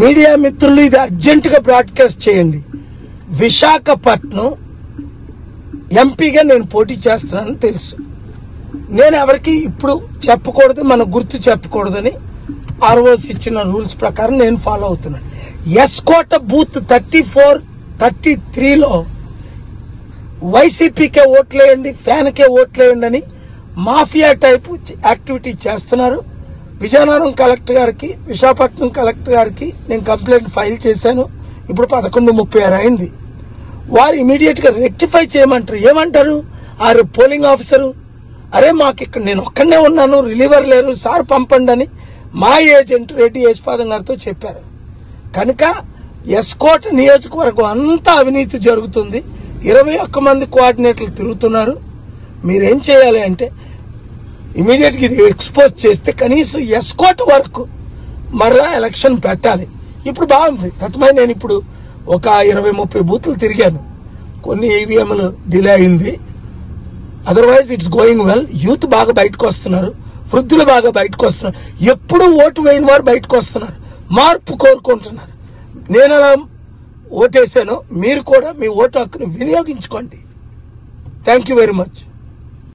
Media మిత్రులు ఇది అర్జెంటుగా బ్రాడ్కాస్ట్ చేయండి. విశాఖపట్నం ఎంపీగా నేను పోటీ చేస్తున్నానని తెలుసు. నేను ఎవరికి ఇప్పుడు చెప్పకూడదు, మన గుర్తు చెప్పకూడదని ఆర్ఓసి ఇచ్చిన రూల్స్ ప్రకారం నేను ఫాలో అవుతున్నాను. ఎస్కోట బూత్ 34, 33లో వైసీపీకే ఓట్లేయండి, ఫ్యాన్కే ఓట్లేయండి అని మాఫియా టైపు యాక్టివిటీ చేస్తున్నారు. విజయనగరం కలెక్టర్ గారికి, విశాఖపట్నం కలెక్టర్ గారికి నేను కంప్లైంట్ ఫైల్ చేశాను. ఇప్పుడు 11:36 అయింది. వారు ఇమీడియట్ గా రెక్టిఫై చేయమంటారు. ఏమంటారు ఆ పోలింగ్ ఆఫీసరు? అరే మాకు ఇక్కడ నేను ఒక్కడనే ఉన్నాను, రిలీవర్ లేరు సార్ పంపండి అని మా ఏజెంట్ రెడ్డి యశ్పాదం గారితో చెప్పారు. కనుక ఎస్కోట నియోజకవర్గం అంతా అవినీతి జరుగుతుంది. 21 మంది కోఆర్డినేటర్లు తిరుగుతున్నారు. మీరేం చేయాలి అంటే ఇమీడియట్ గా ఇది ఎక్స్పోజ్ చేస్తే కనీసం ఎస్కోట వరకు మరలా ఎలక్షన్ పెట్టాలి. ఇప్పుడు బాగుంది. గతమై నేను ఇప్పుడు ఒక 20-30 బూతులు తిరిగాను. కొన్ని ఈవీఎంలు డిలే అయింది. Otherwise it's going well. Youth బాగా బయటకు వస్తున్నారు, వృద్ధులు బాగా బయటకు వస్తున్నారు, ఎప్పుడు ఓటు వేయని వారు బయటకు వస్తున్నారు, మార్పు కోరుకుంటున్నారు. నేను అలా ఓటేశాను, మీరు కూడా మీ ఓటు హక్కును వినియోగించుకోండి. Thank you very much.